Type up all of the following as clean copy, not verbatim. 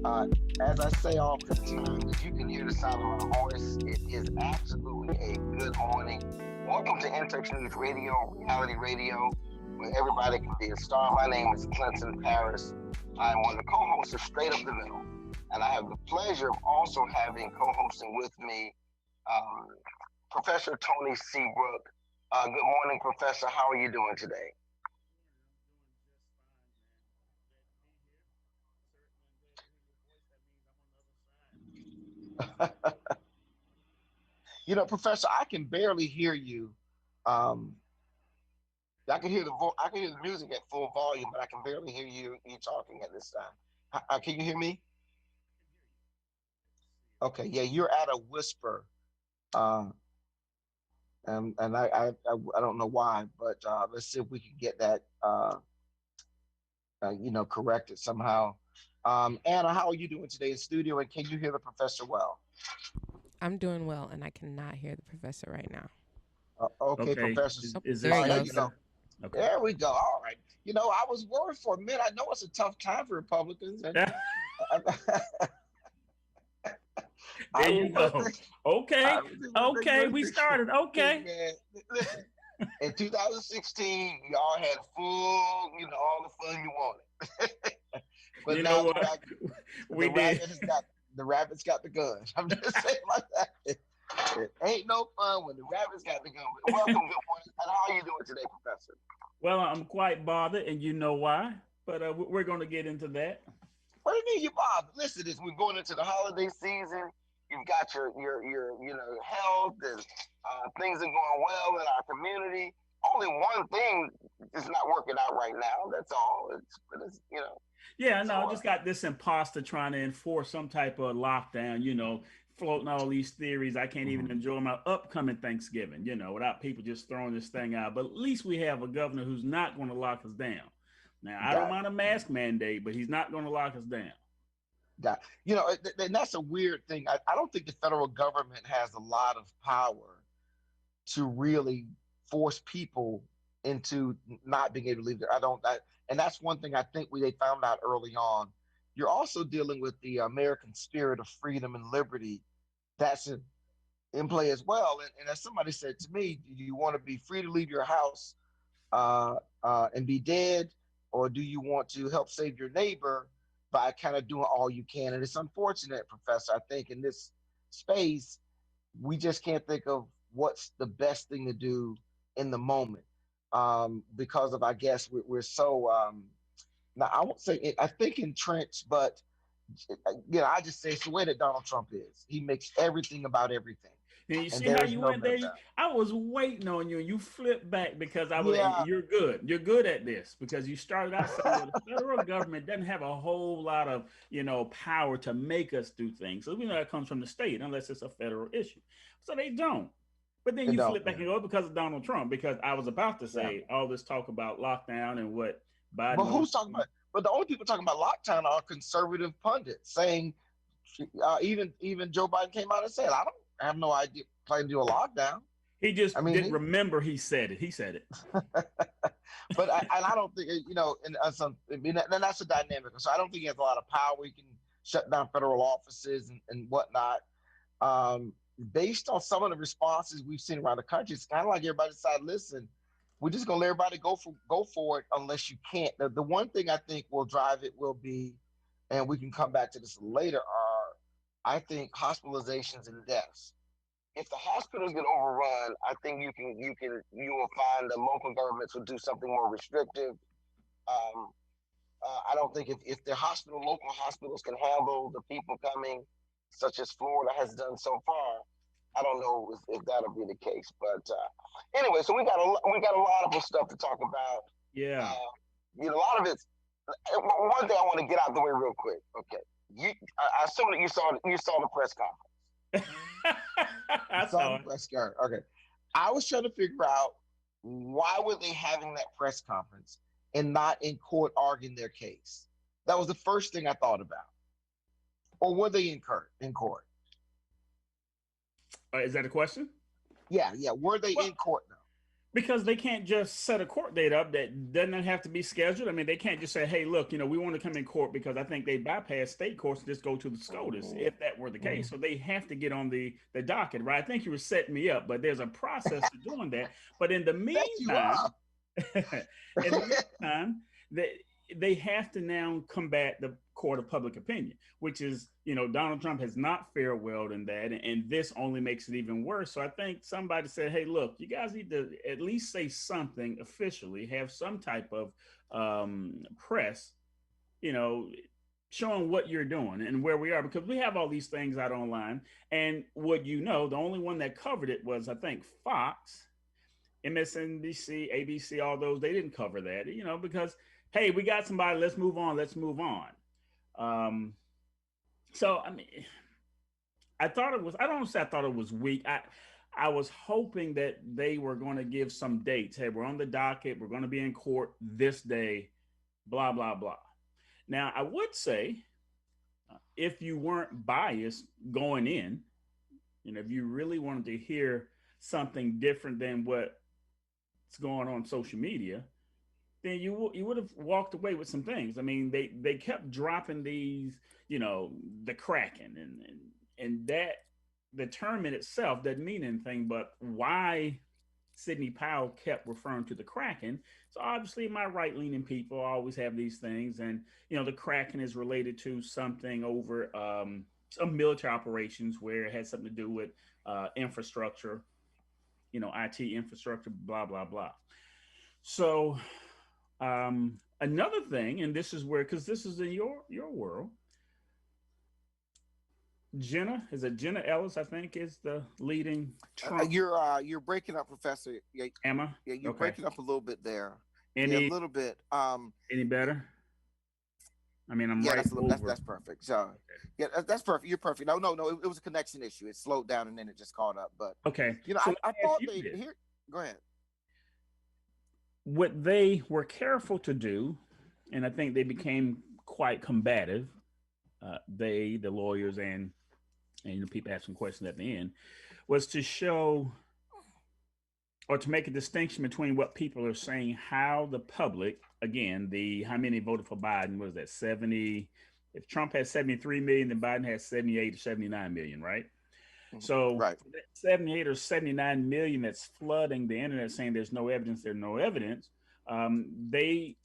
Uh, as I say all the time, if you can hear the sound of my voice, it is absolutely a good morning. Welcome to Intex News Radio, reality radio, where everybody can be a star. My name is Clinton Paris. I'm one of the co-hosts of Straight Up the Middle, and I have the pleasure of also having co-hosting with me um, Professor Tony Seabrook. Good morning, Professor. How are you doing today? Professor, I can barely hear you. Um, I can hear I can hear the music at full volume, but I can barely hear you talking at this time. Can you hear me? Okay, yeah, you're at a whisper, uh, and I don't know why, but let's see if we can get that corrected somehow. Anna, how are you doing today in studio? And can you hear the professor well? I'm doing well, and I cannot hear the professor right now. Okay, Okay. professor. Is, Oh, is there this Oh, he there any you goes. go. better? Okay. There we go. All right. I was worried for a minute. I know it's a tough time for Republicans, and I, There I you was go. thinking, I Okay. was Okay. We thinking, started. look, Okay. man, listen. In 2016, y'all had full, all the fun you wanted, but You now know what? the We did. rabbits got the gun. I'm just saying like that. It ain't no fun when the rabbits got the gun. Welcome, good morning. And how are you doing today, Professor? Well, I'm quite bothered, and you know why. But we're going to get into that. What do you mean you bothered? Listen, this we're going into the holiday season. You've got your health and things are going well in our community. Only one thing is not working out right now. That's all. It's Yeah, so no, I just got this imposter trying to enforce some type of lockdown, floating all these theories. I can't even Mhm. enjoy my upcoming Thanksgiving, without people just throwing this thing out. But at least we have a governor who's not going to lock us down. Now, I don't got mind a mask mandate, but he's not going to lock us down. and that's a weird thing. I don't think the federal government has a lot of power to really force people into not being able to leave there. And that's one thing I think they found out early on. You're also dealing with the American spirit of freedom and liberty that's in play as well. And as somebody said to me, do you want to be free to leave your house and be dead, or do you want to help save your neighbor by kind of doing all you can? And it's unfortunate, Professor. I think in this space, we just can't think of what's the best thing to do in the moment because of, I guess, we're so now I won't say it, I think entrenched, but I just say it's the way that Donald Trump is. He makes everything about everything, And you and see how there is you no went middle there? ground. I was waiting on you, and you flipped back because I was. Yeah, You're good. You're good at this because you started out saying, "Well, the federal government doesn't have a whole lot of power to make us do things." So we know that comes from the state, unless it's a federal issue. So they don't. But then it you don't. flip back Yeah, and go because of Donald Trump. Because I was about to yeah. say all this talk about lockdown and what But Biden who's wants talking to do. about? But the only people talking about lockdown are conservative pundits saying even Joe Biden came out and said, "I don't have no idea plan to do a lockdown." He I just mean, didn't remember he said it. He said it. but I don't think and I mean, and that's a dynamic. So I don't think he has a lot of power. He can shut down federal offices and whatnot. Um, Based on some of the responses we've seen around the country, it's kind of like everybody decided, listen, we're just gonna let everybody go for it unless you can't. The one thing I think will drive it will be, and we can come back to this later, are I think hospitalizations and deaths. If the hospitals get overrun, I think you will find the local governments will do something more restrictive. Um, I don't think if the local hospitals can handle the people coming, such as Florida has done so far, I don't know if that'll be the case. But anyway, so we got a lot of stuff to talk about. Yeah. Uh, a lot of it's one thing I want to get out the way real quick. Okay, I assume that you saw the press conference. You I saw saw the it. press conference. Okay, I was trying to figure out why were they having that press conference and not in court arguing their case. That was the first thing I thought about. Or were they in court? Is that a question? Yeah, yeah. Were they in Well, court now? Because they can't just set a court date up that doesn't have to be scheduled. I mean, they can't just say, "Hey, look, we want to come in court," because I think they bypass state courts and just go to the SCOTUS Mhm. if that were the case. Mhm. So they have to get on the docket, right? I think you were setting me up, but there's a process to doing that. But in the Set you meantime, up. in the meantime, they have to now combat the court of public opinion, which is, Donald Trump has not fared well in that, and this only makes it even worse. So I think somebody said, "Hey, look, you guys need to at least say something officially, have some type of press, you know, showing what you're doing and where we are, because we have all these things out online." And the only one that covered it was, I think, Fox, MSNBC, ABC, all those. They didn't cover that, because, hey, we got somebody. Let's move on. Let's move on. Um, so I mean, I thought it was. I don't say I thought it was weak. I was hoping that they were going to give some dates. Hey, we're on the docket. We're going to be in court this day. Blah blah blah. Now, I would say, if you weren't biased going in, if you really wanted to hear something different than what's going on social media, then you would have walked away with some things. I mean, they kept dropping these, the Kraken, and that the term in itself doesn't mean anything, but why Sidney Powell kept referring to the Kraken. So obviously, my right-leaning people always have these things, and the Kraken is related to something over some military operations where it had something to do with infrastructure, IT infrastructure, blah blah blah. So another thing, and this is where, because this is in your world, Jenna Ellis, I think, is the leading Trump. You're breaking up, Professor. Yeah, Emma. yeah, you're Okay. breaking up a little bit there. Yeah, a Any little bit. any better? I mean, I'm Yeah, right over. that's perfect. So, yeah, that's perfect. You're perfect. No, it was a connection issue. It slowed down and then it just caught up. But Okay. I, So I thought they here. Go ahead. What they were careful to do, and I think they became quite combative. The lawyers, and the people asking questions at the end, was to show, or to make a distinction between what people are saying, how the public, again, how many voted for Biden, was that 70? If Trump has 73 million, then Biden has 78 or 79 million, right? So Right. that 78 or 79 million that's flooding the internet saying there's no evidence, there's no evidence. They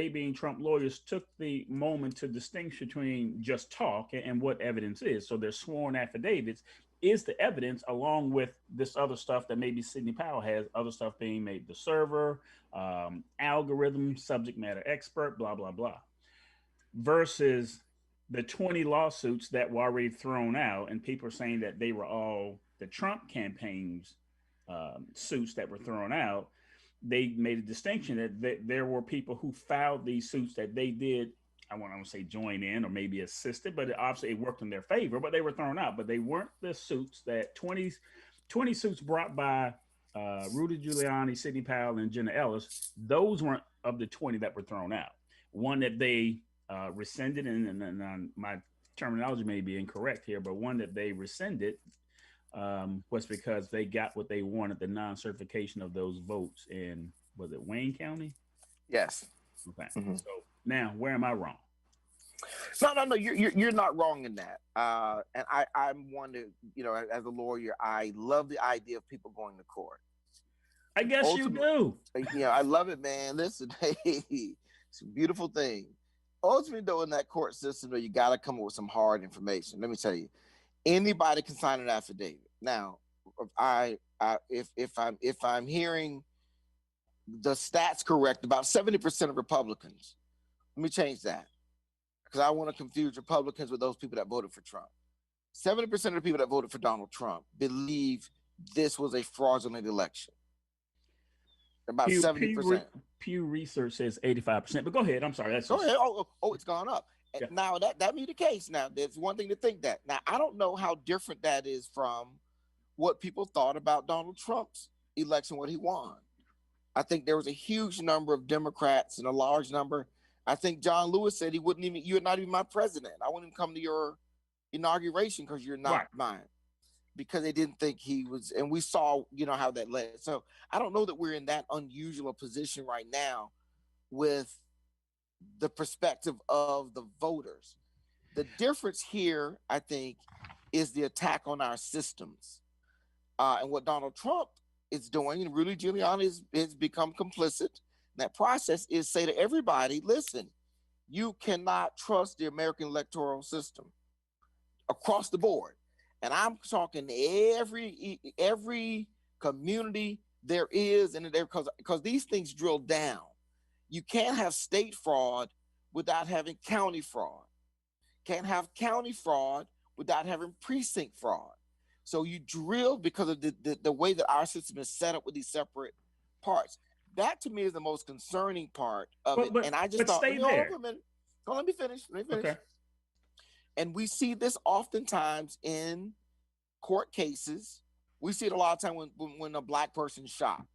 being Trump lawyers took the moment to distinguish between just talk and what evidence is. So their sworn affidavits is the evidence, along with this other stuff that maybe Sidney Powell has, other stuff being made, the server, algorithm, subject matter expert, blah, blah, blah, versus the 20 lawsuits that were already thrown out, and people are saying that they were all the Trump campaign's suits that were thrown out. They made a distinction that there were people who filed these suits that they did, I want to say join in or maybe assisted, but obviously it worked in their favor, but they were thrown out. But they weren't the suits that 20 suits brought by Rudy Giuliani, Sidney Powell, and Jenna Ellis. Those weren't of the 20 that were thrown out. One that they rescinded, and my terminology may be incorrect here, but one that they rescinded was because they got what they wanted, the non-certification of those votes in, was it Wayne County? Yes. Okay. Mm-hmm. So now, where am I wrong? No. You're not wrong in that. And I'm one to, as a lawyer, I love the idea of people going to court. I guess you do. I love it, man. Listen, hey, it's a beautiful thing. Ultimately, though, in that court system, though, you got to come up with some hard information. Let me tell you, anybody can sign an affidavit. Now, if I'm hearing the stats correct, about 70% of Republicans. Let me change that, because I want to confuse Republicans with those people that voted for Trump. 70% of the people that voted for Donald Trump believe this was a fraudulent election. About 70%. Pew Research says 85%. But go ahead. I'm sorry. Go ahead. Oh, it's gone up. Yeah. Now that be the case. Now there's one thing to think that. Now I don't know how different that is from what people thought about Donald Trump's election, what he won. I think there was a huge number of Democrats and a large number. I think John Lewis said you're not even my president. I wouldn't even come to your inauguration because you're not mine. because they didn't think he was, and we saw, how that led. So I don't know that we're in that unusual position right now with the perspective of the voters. The difference here, I think, is the attack on our systems. And what Donald Trump is doing, and Rudy Giuliani has become complicit in that process, is say to everybody, listen, you cannot trust the American electoral system across the board. And I'm talking every community there is, and there, because these things drill down. You can't have state fraud without having county fraud. Can't have county fraud without having precinct fraud. So you drill because of the way that our system is set up with these separate parts. That to me is the most concerning part of it. And I just thought, stay there. Let me finish. Okay. And we see this oftentimes in court cases. We see it a lot of time when a Black person's shot,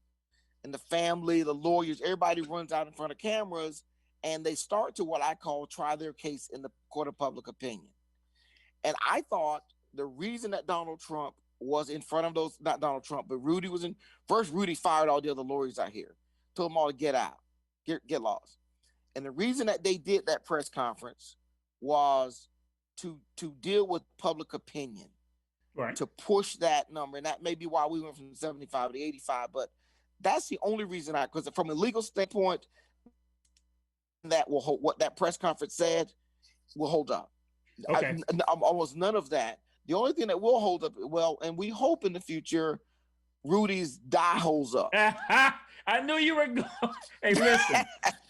and the family, the lawyers, everybody runs out in front of cameras, and they start to what I call try their case in the court of public opinion. And I thought the reason that Donald Trump was in front of those, not Donald Trump, but Rudy was in, first Rudy fired all the other lawyers out here, told them all to get out, get lost. And the reason that they did that press conference was to deal with public opinion, right? To push that number. And that may be why we went from 75 to 85, but that's the only reason because from a legal standpoint, that will hold, what that press conference said will hold up. Okay. Almost none of that. The only thing that will hold up, well, and we hope in the future, Rudy's die holds up. I knew you were going. Hey,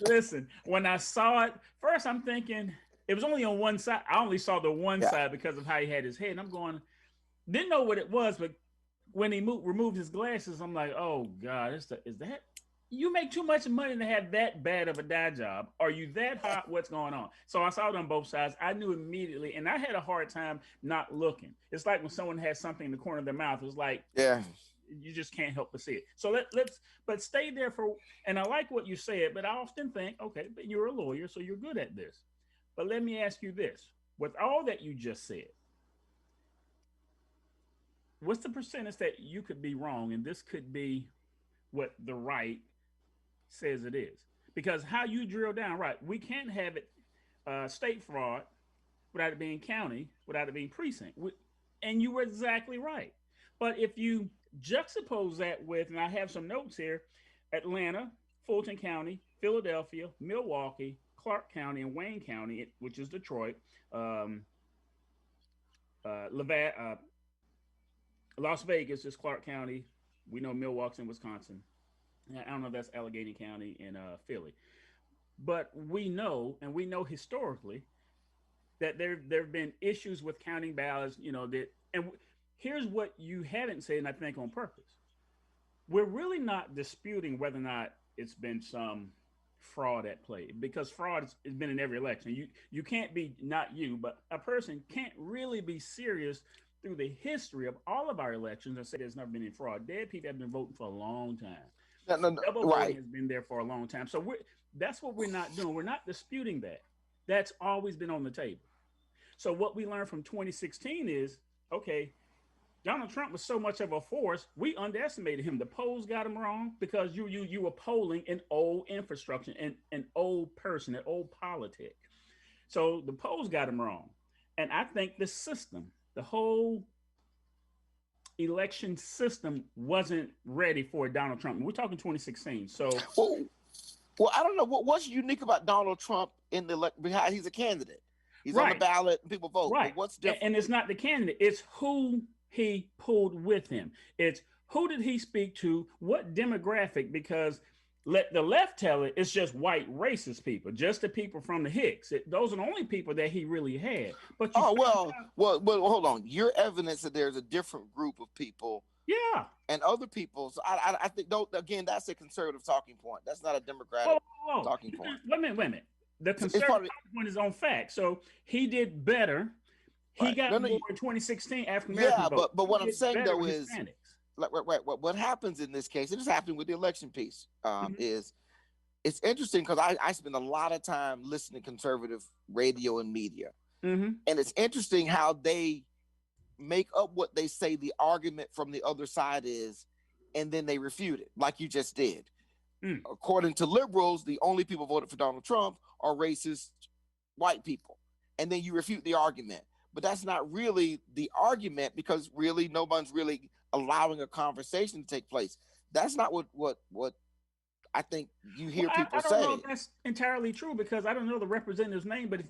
listen. When I saw it, first I'm thinking it was only on one side. I only saw the one side because of how he had his head. And I'm going, didn't know what it was, but when he removed his glasses, I'm like, oh God, is that? You make too much money to have that bad of a dye job. Are you that hot? What's going on? So I saw it on both sides. I knew immediately, and I had a hard time not looking. It's like when someone has something in the corner of their mouth. It's like, you just can't help but see it. So but stay there and I like what you said, but I often think, okay, but you're a lawyer, so you're good at this. But let me ask you this. With all that you just said, what's the percentage that you could be wrong and this could be what the right says it is? Because how you drill down, right, we can't have it state fraud without it being county, without it being precinct. And you were exactly right. But if you juxtapose that with, and I have some notes here, Atlanta, Fulton County, Philadelphia, Milwaukee, Clark County, and Wayne County, which is Detroit, Las Vegas is Clark County. We know Milwaukee's in Wisconsin. I don't know if that's Allegheny County in Philly. But we know historically that there have been issues with counting ballots, here's what you haven't said, and I think on purpose. We're really not disputing whether or not it's been some fraud at play, because fraud has been in every election. You can't be, not you, but a person can't really be serious through the history of all of our elections and say there's never been any fraud. Dead people have been voting for a long time. Double voting has been there for a long time. So that's what we're not doing. We're not disputing that. That's always been on the table. So what we learned from 2016 is, okay, Donald Trump was so much of a force, we underestimated him. The polls got him wrong because you were polling an old infrastructure and an old person, an old politic. So the polls got him wrong. And I think the system, the whole election system wasn't ready for Donald Trump. We're talking 2016. So, well, I don't know what's unique about Donald Trump in the election. He's a candidate. He's on the ballot and people vote. Right. But what's different? And it's not the candidate. It's who he pulled with him. It's who did he speak to? What demographic? Because let the left tell it, it's just white racist people, just the people from the Hicks. Those are the only people that he really had. But well, hold on. Your evidence that there's a different group of people. Yeah. And other people. So I think, again, that's a conservative talking point. That's not a Democratic talking point. Wait a minute. The conservative talking point is on fact. So he did better. He got more in 2016 African American vote. But what I'm saying though is, what happens in this case, and it's happening with the election piece, is it's interesting because I spend a lot of time listening to conservative radio and media, and it's interesting how they make up what they say the argument from the other side is, and then they refute it, like you just did. Mm. According to liberals, the only people voted for Donald Trump are racist white people. And then you refute the argument. But that's not really the argument, because really no one's really allowing a conversation to take place. That's not what I think you Well, hear I people don't know say. if that's entirely true, because I don't know the representative's name, but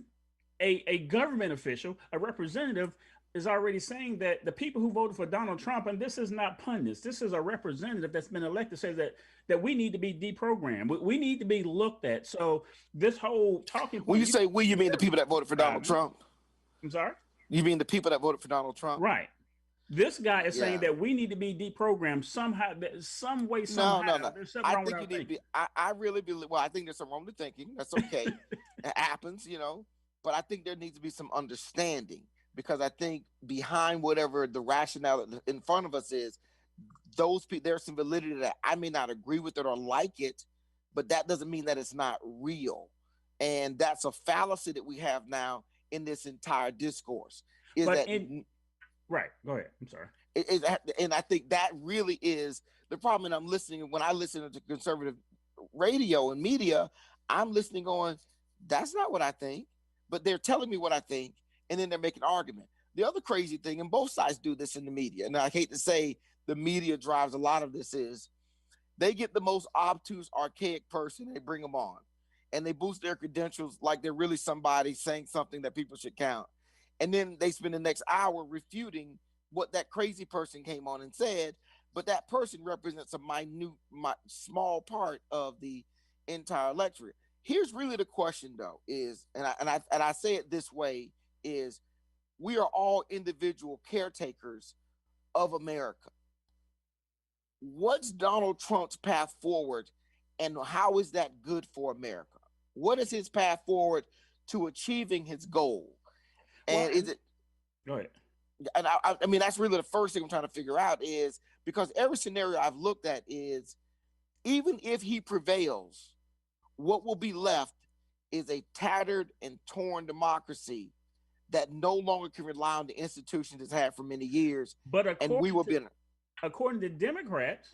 a government official, a representative, is already saying that the people who voted for Donald Trump, and this is not pundits, this is a representative that's been elected, says that we need to be deprogrammed. We need to be looked at. So this whole talking When point, you say we, you mean the people that voted for Donald Trump? I'm sorry? You mean the people that voted for Donald Trump? Right. This guy is saying Yeah. that we need to be deprogrammed somehow, some way, somehow. No. There's something I wrong with think our you need to thinking. be. I really believe. Well, I think there's something wrong with thinking. That's okay. It happens, But I think there needs to be some understanding, because I think behind whatever the rationale in front of us is, those people, there's some validity that I may not agree with it or like it, but that doesn't mean that it's not real. And that's a fallacy that we have now in this entire discourse. Is But that in right? Go ahead. I'm sorry. and I think that really is the problem. And I'm listening, when I listen to conservative radio and media, I'm listening going, that's not what I think, but they're telling me what I think, and then they're making an argument. The other crazy thing, and both sides do this in the media, and I hate to say the media drives a lot of this, is they get the most obtuse, archaic person, they bring them on, and they boost their credentials like they're really somebody saying something that people should count. And then they spend the next hour refuting what that crazy person came on and said, but that person represents a small part of the entire electorate. Here's really the question, though, is, and I say it this way, is we are all individual caretakers of America. What's Donald Trump's path forward, and how is that good for America? What is his path forward to achieving his goal? And is it? Go ahead. And I mean, that's really the first thing I'm trying to figure out, is because every scenario I've looked at is, even if he prevails, what will be left is a tattered and torn democracy that no longer can rely on the institutions it's had for many years. But and we will be according to Democrats,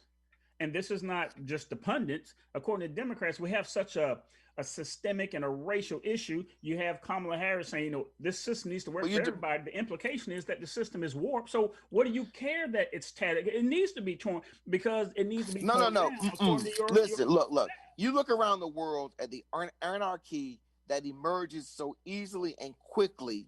and this is not just the pundits, according to Democrats, we have such a systemic and a racial issue. You have Kamala Harris saying, this system needs to work for everybody. The implication is that the system is warped. So what do you care that it's tattered? It needs to be torn, because it needs to be torn no. down. Listen, look. You look around the world at the anarchy that emerges so easily and quickly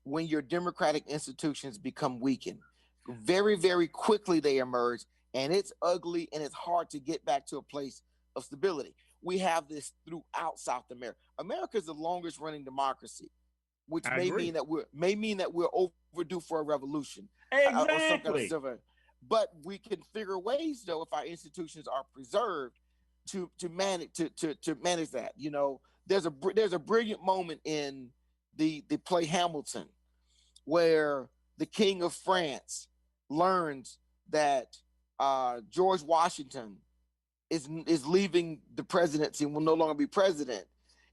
when your democratic institutions become weakened. Very, very quickly they emerge, and it's ugly, and it's hard to get back to a place of stability. We have this throughout South America. America is the longest running democracy, which may mean that we're overdue for a revolution. Exactly. Or some kind of civil. But we can figure ways, though, if our institutions are preserved, to manage that. There's a brilliant moment in the play Hamilton, where the King of France learns that George Washington is leaving the presidency and will no longer be president.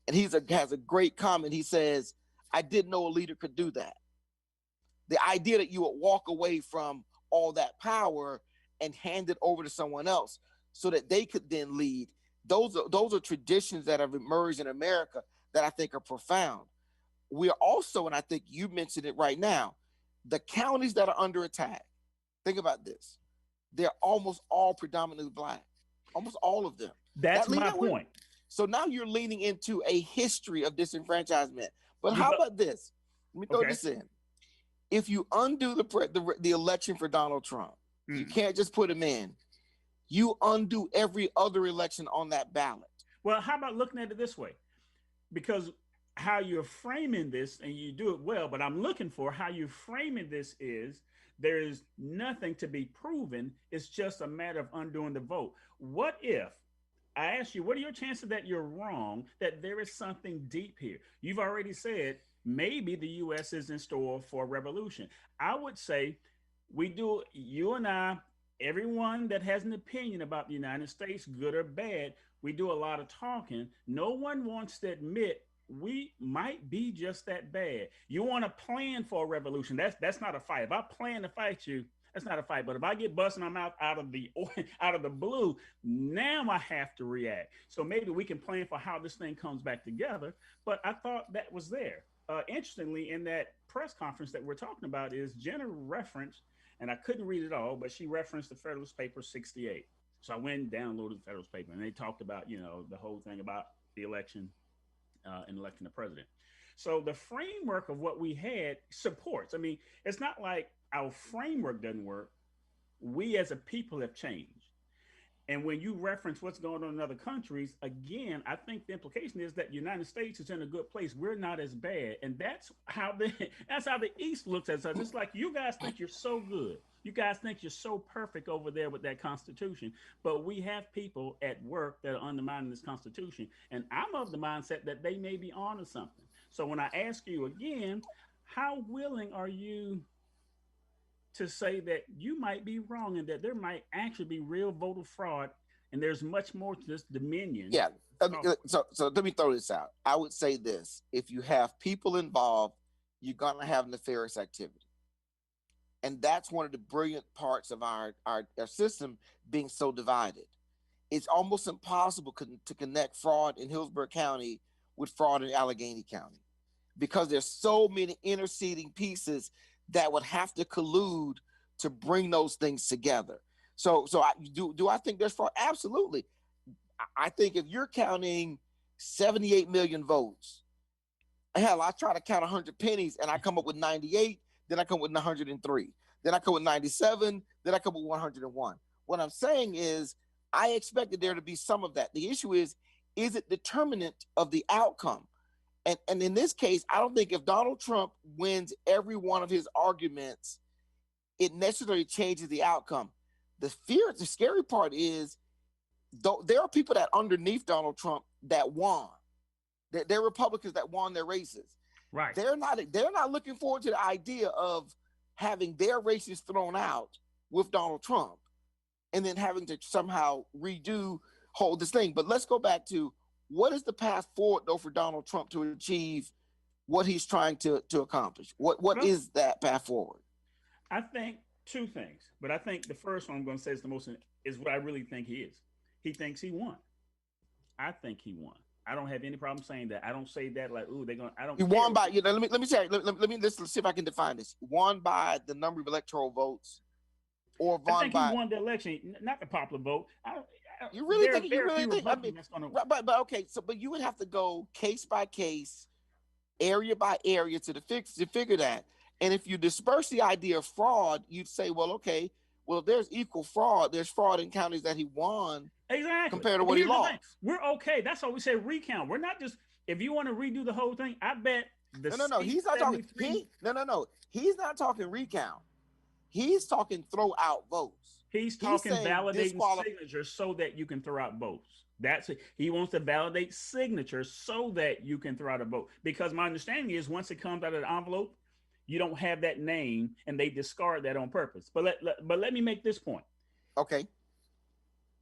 And has a great comment. He says, I didn't know a leader could do that. The idea that you would walk away from all that power and hand it over to someone else so that they could then lead. Those are traditions that have emerged in America that I think are profound. We are also, and I think you mentioned it right now, the counties that are under attack. Think about this. They're almost all predominantly Black. Almost all of them. That's my point. So now you're leaning into a history of disenfranchisement. But how about this? Let me throw this in. If you undo the election for Donald Trump, you can't just put him in. You undo every other election on that ballot. Well, how about looking at it this way? Because how you're framing this, and you do it well, but I'm looking for how you're framing this is, there is nothing to be proven. It's just a matter of undoing the vote. What if I ask you, what are your chances that you're wrong, that there is something deep here? You've already said maybe the U.S. is in store for a revolution. I would say you and I, everyone that has an opinion about the United States, good or bad, we do a lot of talking. No one wants to admit we might be just that bad. You want to plan for a revolution. That's not a fight. If I plan to fight you, that's not a fight. But if I get busting my mouth out of the out of the blue, now I have to react. So maybe we can plan for how this thing comes back together. But I thought that was there. Interestingly, in that press conference that we're talking about, is Jenna referenced, and I couldn't read it all, but she referenced the Federalist Paper 68. So I went and downloaded the Federalist Paper, and they talked about, the whole thing about the election and electing the president. So the framework of what we had supports. I mean, it's not like our framework doesn't work. We as a people have changed. And when you reference what's going on in other countries, again, I think the implication is that the United States is in a good place. We're not as bad, and that's how the East looks at us. It's like, you guys think you're so good. You guys think you're so perfect over there with that Constitution, but we have people at work that are undermining this Constitution, and I'm of the mindset that they may be onto something. So when I ask you again, how willing are you to say that you might be wrong and that there might actually be real voter fraud, and there's much more to this dominion? Yeah. So let me throw this out. I would say this: if you have people involved, you're gonna have nefarious activity, and that's one of the brilliant parts of our system being so divided. It's almost impossible to connect fraud in Hillsborough County with fraud in Allegheny County, because there's so many interceding pieces that would have to collude to bring those things together. So do I think there's fraud? Absolutely. I think if you're counting 78 million votes, hell, I try to count 100 pennies and I come up with 98, then I come up with 103, then I come with 97, then I come up with 101. What I'm saying is, I expected there to be some of that. The issue is it determinant of the outcome? And in this case, I don't think if Donald Trump wins every one of his arguments, it necessarily changes the outcome. The scary part is, though, there are people that underneath Donald Trump that won. They're Republicans that won their races. Right. They're not looking forward to the idea of having their races thrown out with Donald Trump and then having to somehow hold this thing. But let's go back to, what is the path forward, though, for Donald Trump to achieve what he's trying to accomplish? What is that path forward? I think two things, but I think the first one I'm going to say is what I really think he is. He thinks he won. I think he won. I don't have any problem saying that. I don't say that like, ooh, they're going. I don't. He won by, let me say, let's see if I can define this. Won by the number of electoral votes, or I think he won the election, not the popular vote. You really think? I mean, but okay. So, but you would have to go case by case, area by area to figure that. And if you disperse the idea of fraud, you'd say, well, okay, well, if there's equal fraud, there's fraud in counties that he won exactly compared to what he lost. We're okay. That's why we say recount. We're not just, if you want to redo the whole thing. I bet no. He's not talking. No. He's not talking recount. He's talking throw out votes. He's talking validating signatures so that you can throw out votes. That's it. He wants to validate signatures so that you can throw out a vote. Because my understanding is, once it comes out of the envelope, you don't have that name, and they discard that on purpose. But let me make this point. Okay.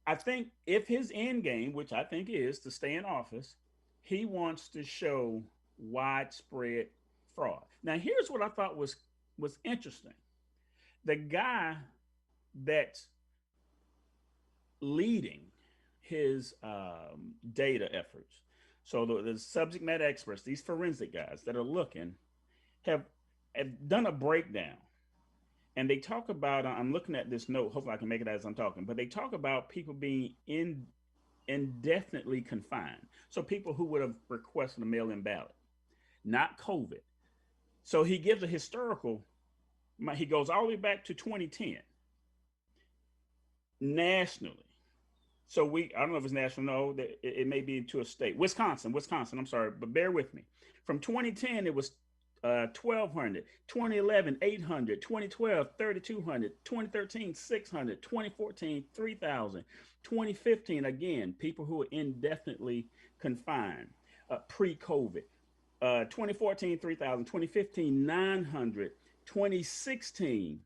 I think if his end game, which I think is to stay in office, he wants to show widespread fraud. Now, here's what I thought was interesting. The guy that's leading his data efforts, so the subject matter experts, these forensic guys that are looking, have done a breakdown, and they talk about, I'm looking at this note, hopefully I can make it as I'm talking, but they talk about people being indefinitely confined. So people who would have requested a mail-in ballot, not COVID. So he gives a historical, he goes all the way back to 2010 nationally. So I don't know if it's national, no, it may be to a state. Wisconsin, I'm sorry, but bear with me. From 2010, it was 1,200, 2011, 800, 2012, 3,200, 2013, 600, 2014, 3,000, 2015, again, people who are indefinitely confined pre-COVID. 2014, 3,000, 2015, 900, 2016,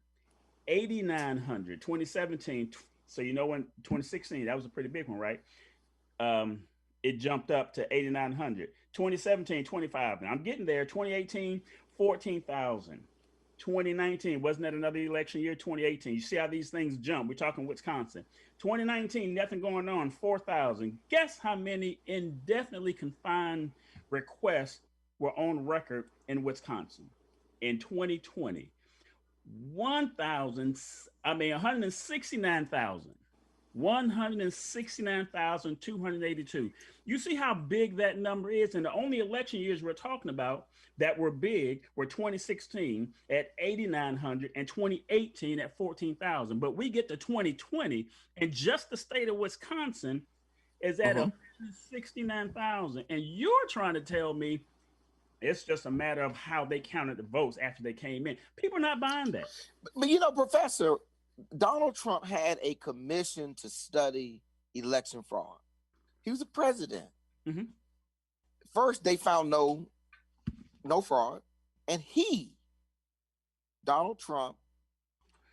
8,900, 2017. So, when 2016, that was a pretty big one, right? it jumped up to 8,900. 2017, 25. Now I'm getting there. 2018, 14,000. 2019, wasn't that another election year? 2018. You see how these things jump. We're talking Wisconsin. 2019, nothing going on, 4,000. Guess how many indefinitely confined requests were on record in Wisconsin in 2020? 1,000, I mean, 169,000. 169,282. You see how big that number is? And the only election years we're talking about that were big were 2016 at 8,900 and 2018 at 14,000. But we get to 2020 and just the state of Wisconsin is at 169,000. And you're trying to tell me it's just a matter of how they counted the votes after they came in. People are not buying that. But Professor, Donald Trump had a commission to study election fraud. He was the president. Mm-hmm. First, they found no fraud, and Donald Trump,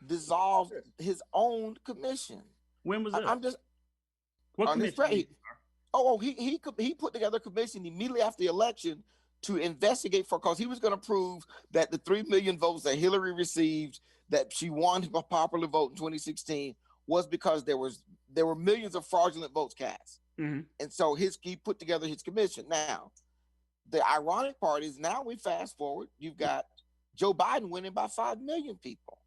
dissolved his own commission. When was that? I'm just what commission? He put together a commission immediately after the election to investigate because he was going to prove that the 3 million votes that Hillary received, that she won a popular vote in 2016, was because there were millions of fraudulent votes cast. Mm-hmm. And so he put together his commission. Now, the ironic part is now we fast forward, you've got Joe Biden winning by 5 million people.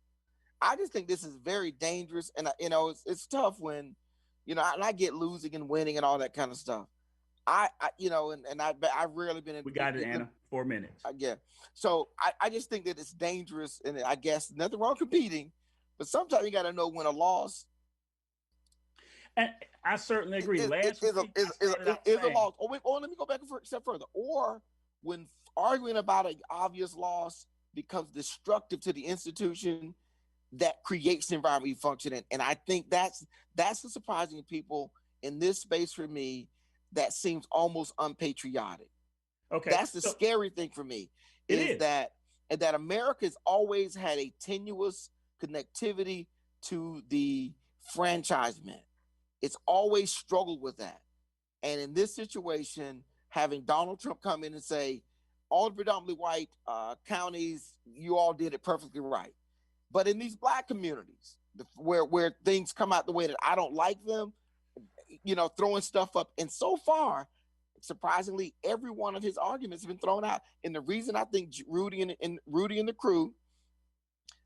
I just think this is very dangerous. And, it's tough when, and I get losing and winning and all that kind of stuff. I've rarely been in. We got it, Anna. 4 minutes. Yeah. So I just think that it's dangerous, and I guess nothing wrong competing, but sometimes you got to know when a loss. And I certainly agree. Is a loss. Let me go back a step further. Or when arguing about an obvious loss becomes destructive to the institution that creates the environment you function in. And I think that's the surprising to people in this space for me. That seems almost unpatriotic. Okay, that's the scary thing for me. Is that America's always had a tenuous connectivity to the franchisement. It's always struggled with that. And in this situation, having Donald Trump come in and say, all the predominantly white counties, you all did it perfectly right. But in these Black communities, where things come out the way that I don't like them, throwing stuff up. And so far, surprisingly, every one of his arguments have been thrown out. And the reason I think Rudy and the crew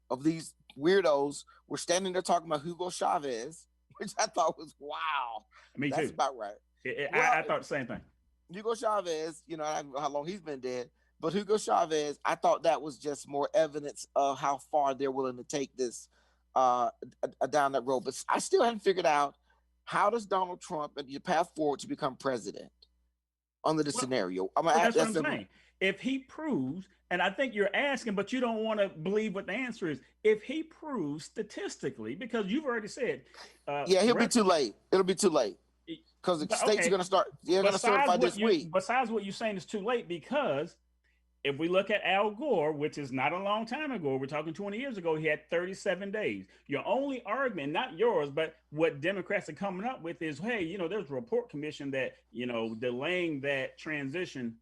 of these weirdos were standing there talking about Hugo Chavez, which I thought was wow. Me That's too. about right. I thought the same thing. Hugo Chavez, I don't know how long he's been dead, but Hugo Chavez, I thought that was just more evidence of how far they're willing to take this down that road. But I still haven't figured out, how does Donald Trump and the path forward to become president under the scenario? That's what I'm saying. If he proves, and I think you're asking, but you don't want to believe what the answer is. If he proves statistically, because you've already said, he'll be too late. It'll be too late because the states are going to start. They're going to certify this week. Besides what you're saying is too late, because if we look at Al Gore, which is not a long time ago, we're talking 20 years ago, he had 37 days. Your only argument, not yours, but what Democrats are coming up with is, hey, there's a report commission that, delaying that transition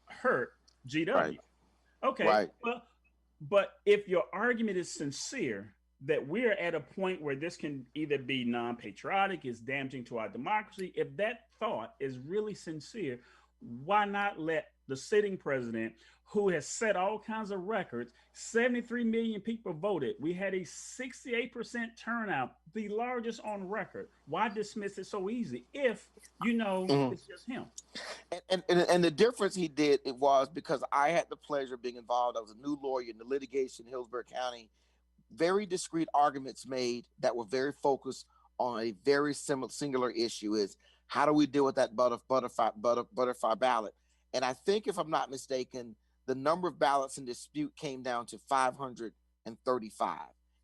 hurt GW. Right. Okay. Right. But if your argument is sincere, that we're at a point where this can either be non-patriotic, is damaging to our democracy, if that thought is really sincere, why not let the sitting president, who has set all kinds of records, 73 million people voted. We had a 68% turnout, the largest on record. Why dismiss it so easy if it's just him? And the difference he did, it was because I had the pleasure of being involved. I was a new lawyer in the litigation in Hillsborough County. Very discrete arguments made that were very focused on a very singular issue: is how do we deal with that butterfly ballot? And I think, if I'm not mistaken, the number of ballots in dispute came down to 535.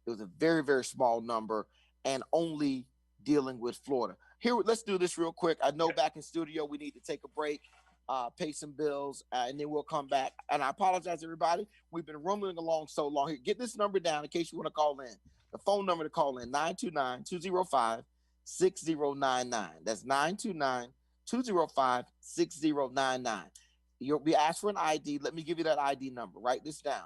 It was a very, very small number, and only dealing with Florida. Here, let's do this real quick. I know back in studio we need to take a break, pay some bills, and then we'll come back. And I apologize, everybody. We've been rumbling along so long. Here, get this number down in case you want to call in. The phone number to call in, 929-205-6099. That's 834-205-6099. You'll be asked for an ID. Let me give you that ID number. Write this down.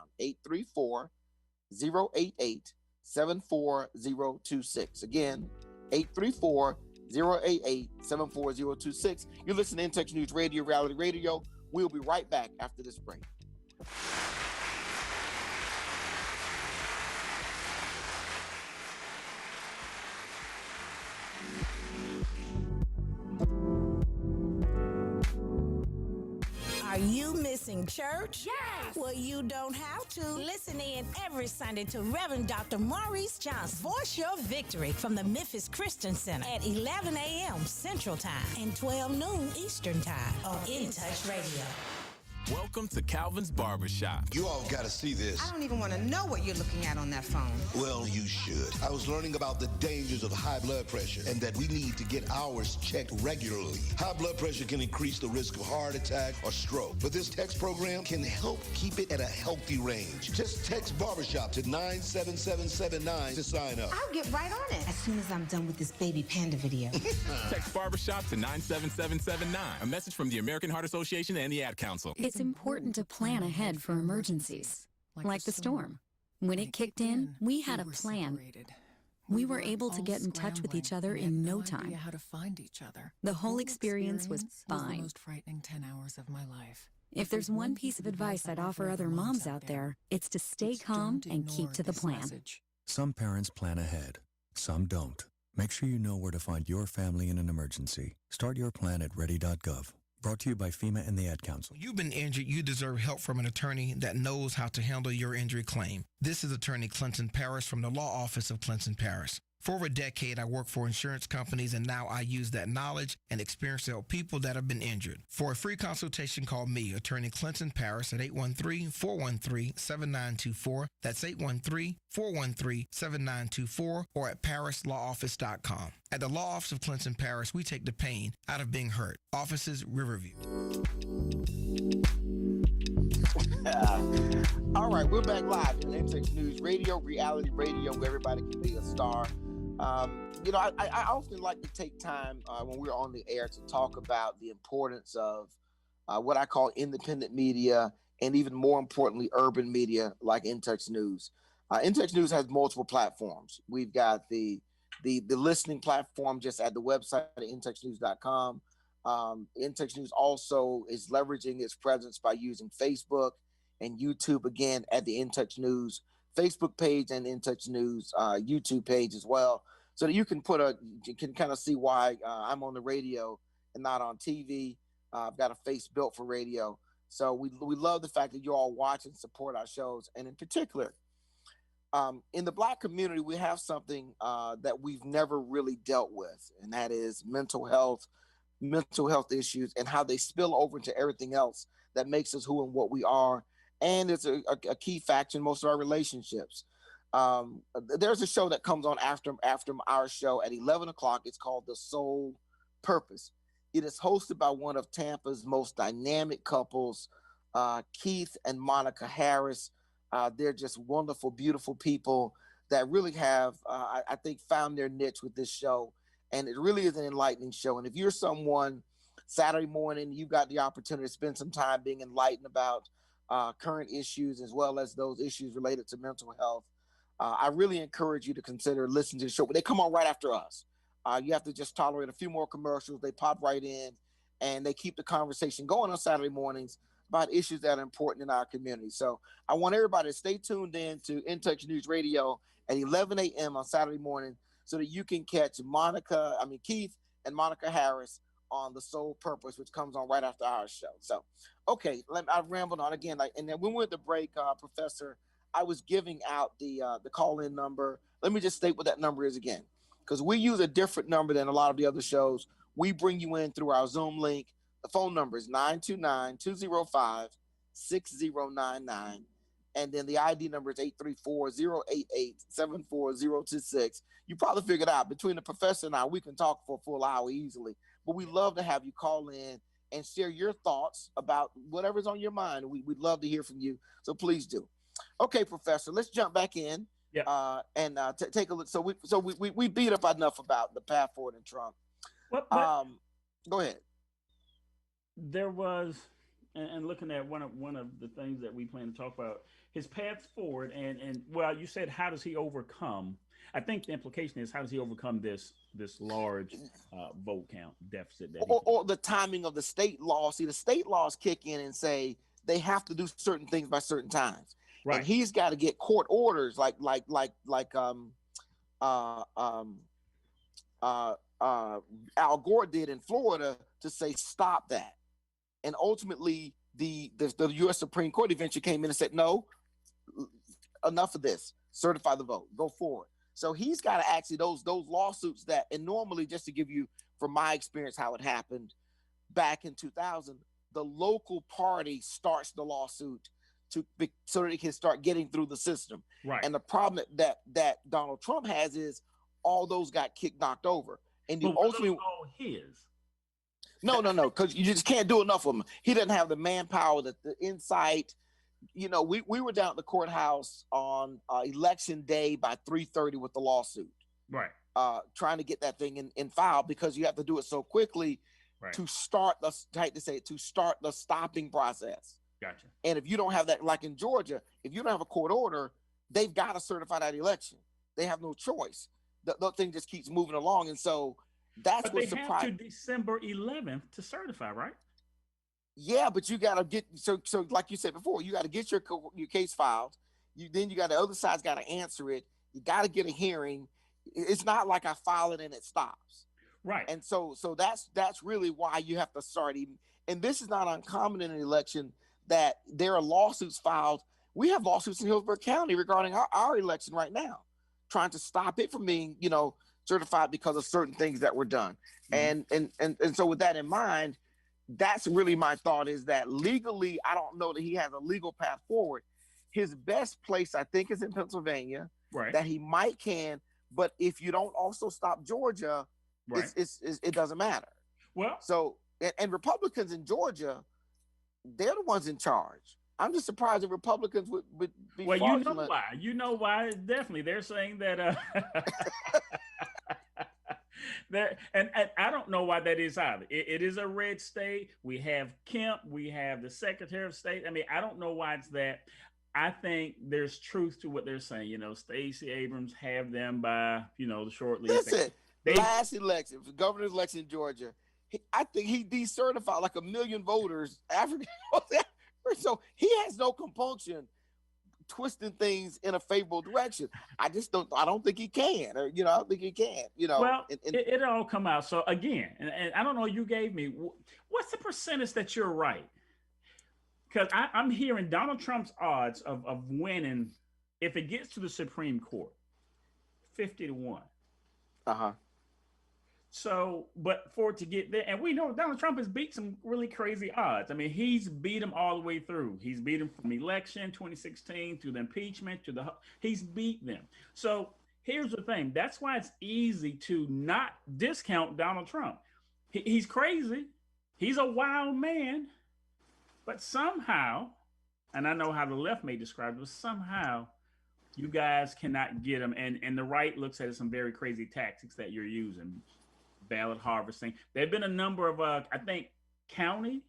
834-088-74026. Again, 834-088-74026. You're listening to In Touch News Radio, Reality Radio. We'll be right back after this break. Are you missing church? Yes! Well, you don't have to. Listen in every Sunday to Reverend Dr. Maurice Johnson. Voice your victory from the Memphis Christian Center at 11 a.m. Central Time and 12 noon Eastern Time on In Touch Radio. Welcome to Calvin's Barbershop. You all got to see this. I don't even want to know what you're looking at on that phone. Well, you should. I was learning about the dangers of high blood pressure and that we need to get ours checked regularly. High blood pressure can increase the risk of heart attack or stroke, but this text program can help keep it at a healthy range. Just text Barbershop to 97779 to sign up. I'll get right on it as soon as I'm done with this baby panda video. Text Barbershop to 97779. A message from the American Heart Association and the Ad Council. It's important to plan ahead for emergencies, like the storm. When it kicked in, we had a plan. We were able to get in touch with each other in no time. How to find each other. The whole experience was fine. The most frightening 10 hours of my life. If there's one piece of advice I'd offer other moms out there, it's to stay calm and keep to the plan. Some parents plan ahead, some don't. Make sure you know where to find your family in an emergency. Start your plan at ready.gov. Brought to you by FEMA and the Ad Council. When you've been injured, you deserve help from an attorney that knows how to handle your injury claim. This is attorney Clinton Paris from the law office of Clinton Paris. For over a decade, I worked for insurance companies, and now I use that knowledge and experience to help people that have been injured. For a free consultation, call me, attorney Clinton Paris, at 813-413-7924. That's 813-413-7924, or at parislawoffice.com. At the law office of Clinton Paris, we take the pain out of being hurt. Offices, Riverview. All right, we're back live in NTX News Radio, Reality Radio, where everybody can be a star. I often like to take time when we're on the air to talk about the importance of what I call independent media, and even more importantly, urban media like InTouch News. InTouch News has multiple platforms. We've got the listening platform just at the website at intouchnews.com. InTouch News also is leveraging its presence by using Facebook and YouTube, again, at the InTouch News Facebook page and InTouch News YouTube page as well, so that you can kind of see why I'm on the radio and not on TV. I've got a face built for radio. So we love the fact that you all watch and support our shows. And in particular, in the Black community, we have something that we've never really dealt with, and that is mental health issues and how they spill over into everything else that makes us who and what we are. And it's a key factor in most of our relationships. There's a show that comes on after our show at 11 o'clock. It's called The Soul Purpose. It is hosted by one of Tampa's most dynamic couples, Keith and Monica Harris. They're just wonderful, beautiful people that really have, I think, found their niche with this show. And it really is an enlightening show. And if you're someone Saturday morning, you got the opportunity to spend some time being enlightened about current issues as well as those issues related to mental health, I really encourage you to consider listening to the show. But they come on right after us. You have to just tolerate a few more commercials. They pop right in, and they keep the conversation going on Saturday mornings about issues that are important in our community. So I want everybody to stay tuned in to InTouch News Radio at 11 a.m. on Saturday morning so that you can catch Keith and Monica Harris on The Soul Purpose, which comes on right after our show. So, okay, I've rambled on again. And then when we went to break, Professor, I was giving out the call-in number. Let me just state what that number is again, because we use a different number than a lot of the other shows. We bring you in through our Zoom link. The phone number is 929-205-6099. And then the ID number is 834-088-74026. You probably figured out between the professor and I, we can talk for a full hour easily. But we'd love to have you call in and share your thoughts about whatever's on your mind. We'd love to hear from you. So please do. Okay, Professor, let's jump back in. Yeah. And take a look. So we beat up enough about the path forward in Trump. But go ahead. there was, and looking at one of the things that we plan to talk about, his path forward, and well, you said how does he overcome? I think the implication is how does he overcome this large vote count deficit that or the timing of the state law. See, the state laws kick in and say they have to do certain things by certain times, right. And he's got to get court orders like Al Gore did in Florida to say stop that. And ultimately, the U.S. Supreme Court eventually came in and said, no, enough of this. Certify the vote. Go forward. So he's got to actually those lawsuits that, and normally, just to give you from my experience how it happened back in 2000, the local party starts the lawsuit so that it can start getting through the system. Right. And the problem that Donald Trump has is all those got knocked over. And but ultimately, all his. No, because you just can't do enough of them. He doesn't have the manpower, the insight. You know, we were down at the courthouse on election day by 3:30 with the lawsuit. Right. Trying to get that thing in file because you have to do it so quickly to start the stopping process. Gotcha. And if you don't have that, like in Georgia, if you don't have a court order, they've got to certify that election. They have no choice. The thing just keeps moving along, and so that's what surprised. But they have to December 11th to certify, right? Yeah, but you got to get so like you said before, you got to get your case filed. Then you got the other side's got to answer it. You got to get a hearing. It's not like I file it and it stops. Right. And so that's really why you have to start even. And this is not uncommon in an election that there are lawsuits filed. We have lawsuits in Hillsborough County regarding our election right now, trying to stop it from being, certified because of certain things that were done. Mm-hmm. And so with that in mind, that's really my thought is that legally, I don't know that he has a legal path forward. His best place, I think, is in Pennsylvania, right? That he might can, but if you don't also stop Georgia, right. it doesn't matter. Well, so and Republicans in Georgia, they're the ones in charge. I'm just surprised that Republicans would be. Well, you know why. Definitely, they're saying that. And I don't know why that is either. It is a red state. We have Kemp. We have the Secretary of State. I mean, I don't know why it's that. I think there's truth to what they're saying. Stacey Abrams have them by, the short list. Listen, last election, the governor's election in Georgia, I think he decertified like 1 million voters, African. So he has no compunction twisting things in a favorable direction. I don't think he can, I don't think he can, Well, it all come out. So again, and I don't know, you gave me, what's the percentage that you're right? Because I'm hearing Donald Trump's odds of winning, if it gets to the Supreme Court, 50-1. Uh-huh. So, but for it to get there, and we know Donald Trump has beat some really crazy odds. I mean, he's beat them all the way through. He's beat them from election 2016 to the impeachment he's beat them. So here's the thing. That's why it's easy to not discount Donald Trump. He's crazy. He's a wild man, but somehow, and I know how the left may describe it, but somehow you guys cannot get him. And the right looks at some very crazy tactics that you're using. Ballot harvesting. There have been a number of, I think, county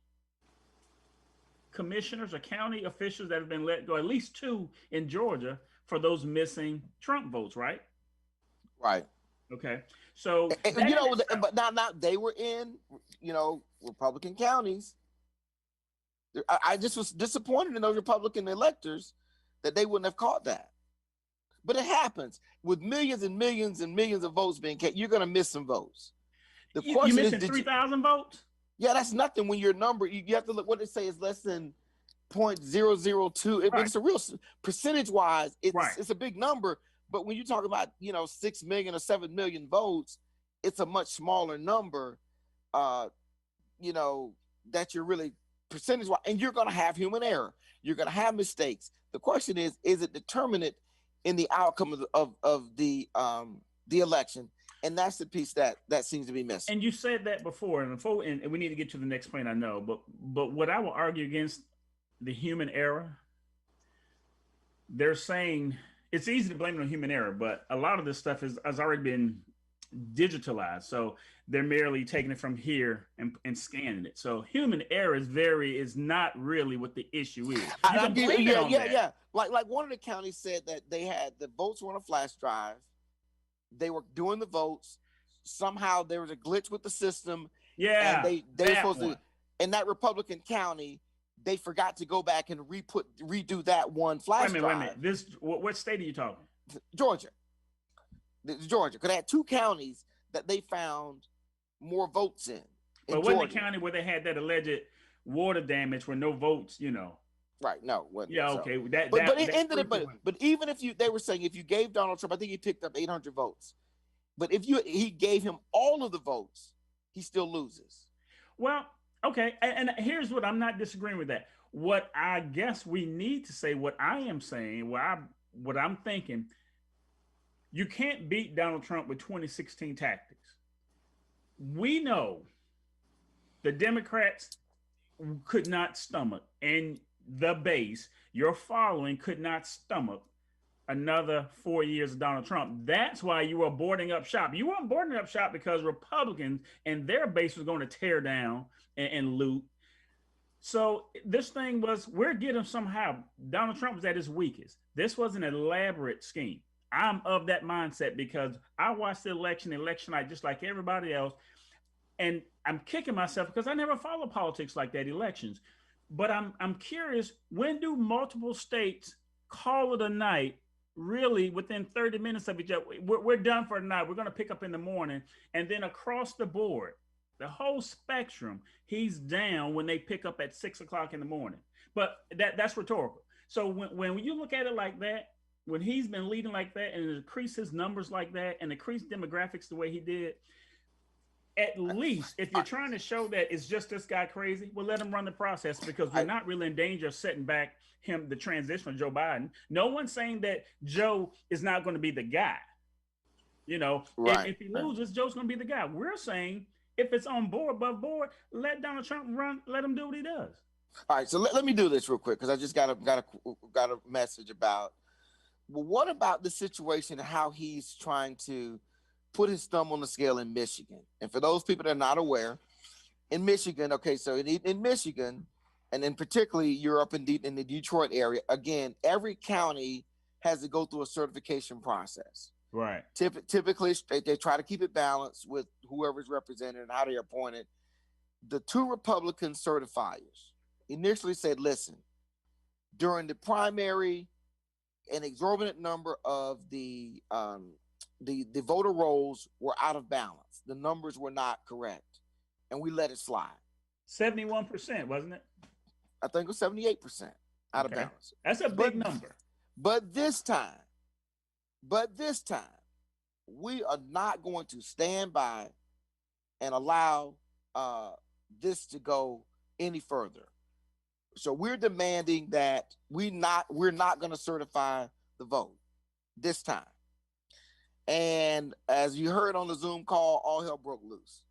commissioners or county officials that have been let go, at least 2 in Georgia, for those missing Trump votes, right? Right. Okay. So, but not they were in, Republican counties. I just was disappointed in those Republican electors that they wouldn't have caught that. But it happens with millions and millions and millions of votes being cast. You're going to miss some votes. The question you missing 3,000 votes? Yeah, that's nothing when your number, you have to look, what they say is less than 0.002. It's a real percentage-wise, it's a big number. But when you talk about, 6 million or 7 million votes, it's a much smaller number, that you're really percentage-wise. And you're going to have human error. You're going to have mistakes. The question is it determinate in the outcome of the election? And that's the piece that seems to be missing. And you said that before, and we need to get to the next point, I know. But what I will argue against the human error, they're saying it's easy to blame it on human error, but a lot of this stuff has already been digitalized. So they're merely taking it from here and scanning it. So human error is not really what the issue is. You can blame it on that. Yeah. Like one of the counties said that they had the votes were on a flash drive. They were doing the votes. Somehow there was a glitch with the system. Yeah, and they were supposed to. In that Republican county, they forgot to go back and redo that one flash drive. Wait a minute. This what state are you talking? Georgia. Georgia. Because they had two counties that they found more votes in. But wasn't the county where they had that alleged water damage where no votes, Right. No. Yeah. Okay. But even if they were saying if you gave Donald Trump, I think he picked up 800 votes. But if he gave him all of the votes, he still loses. Well, okay. And here's what I'm not disagreeing with that. What I guess we need to say, what I am saying, what I'm thinking, you can't beat Donald Trump with 2016 tactics. We know the Democrats could not stomach, and the base, your following could not stomach another 4 years of Donald Trump. That's why you were boarding up shop. You weren't boarding up shop because Republicans and their base was going to tear down and loot. So this thing was, we're getting somehow, Donald Trump was at his weakest. This was an elaborate scheme. I'm of that mindset because I watched the election night just like everybody else. And I'm kicking myself because I never follow politics like that, elections. But I'm curious, when do multiple states call it a night, really within 30 minutes of each other? We're done for the night. We're going to pick up in the morning. And then across the board, the whole spectrum, he's down when they pick up at 6 o'clock in the morning. But that's rhetorical. So when you look at it like that, when he's been leading like that and increase his numbers like that and increase demographics the way he did, at least if you're trying to show that it's just this guy crazy, well, let him run the process because we're not really in danger of setting back the transition of Joe Biden. No one's saying that Joe is not going to be the guy. Right. If he loses, Joe's going to be the guy. We're saying if it's on board, above board, let Donald Trump run, let him do what he does. All right, so let me do this real quick because I just got a message about. Well, what about the situation and how he's trying to put his thumb on the scale in Michigan? And for those people that are not aware, in Michigan, okay, so in Michigan, and in particularly you're up in the Detroit area, again, every county has to go through a certification process. Right. Typically, they try to keep it balanced with whoever's represented and how they're appointed. The two Republican certifiers initially said, listen, during the primary, an exorbitant number of the voter rolls were out of balance. The numbers were not correct, and we let it slide. 71%, wasn't it? I think it was 78% out of balance. That's a big number. But this time, we are not going to stand by and allow this to go any further. So we're demanding that we're not going to certify the vote this time. And as you heard on the Zoom call, all hell broke loose.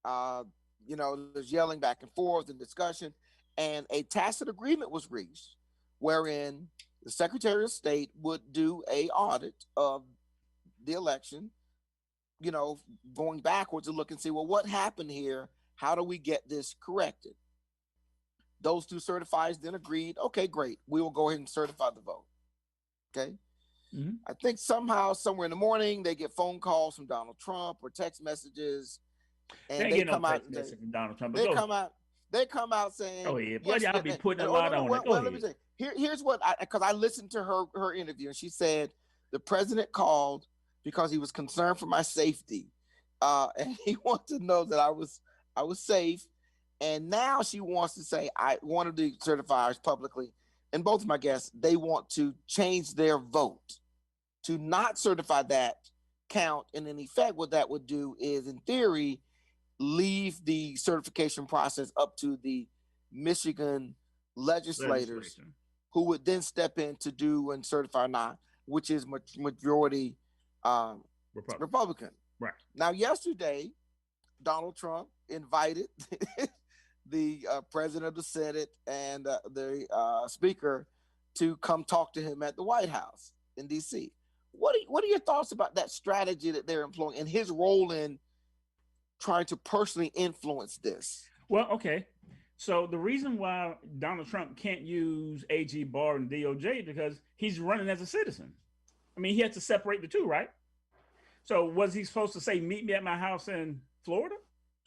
There's yelling back and forth and discussion, and a tacit agreement was reached wherein the Secretary of State would do an audit of the election, going backwards to look and see, well, what happened here? How do we get this corrected? Those two certifiers then agreed, okay, great. We will go ahead and certify the vote. Okay. Mm-hmm. I think somehow, somewhere in the morning, they get phone calls from Donald Trump or text messages. And they come out. Donald Trump. They come out saying, "Oh yeah, but y'all be putting a lot on it." Well, let me say, here's what because I listened to her interview, and she said the president called because he was concerned for my safety, and he wanted to know that I was safe. And now she wants to say, I one of the certifiers publicly, and both of my guests, they want to change their vote to not certify that count. And in effect, what that would do is, in theory, leave the certification process up to the Michigan legislators who would then step in to do and certify or not, which is majority Republican. Right. Now, yesterday, Donald Trump invited the president of the Senate and the speaker to come talk to him at the White House in D.C. What are your thoughts about that strategy that they're employing and his role in trying to personally influence this? Well, okay. So the reason why Donald Trump can't use AG Barr and DOJ is because he's running as a citizen. I mean, he has to separate the two, right? So was he supposed to say, meet me at my house in Florida?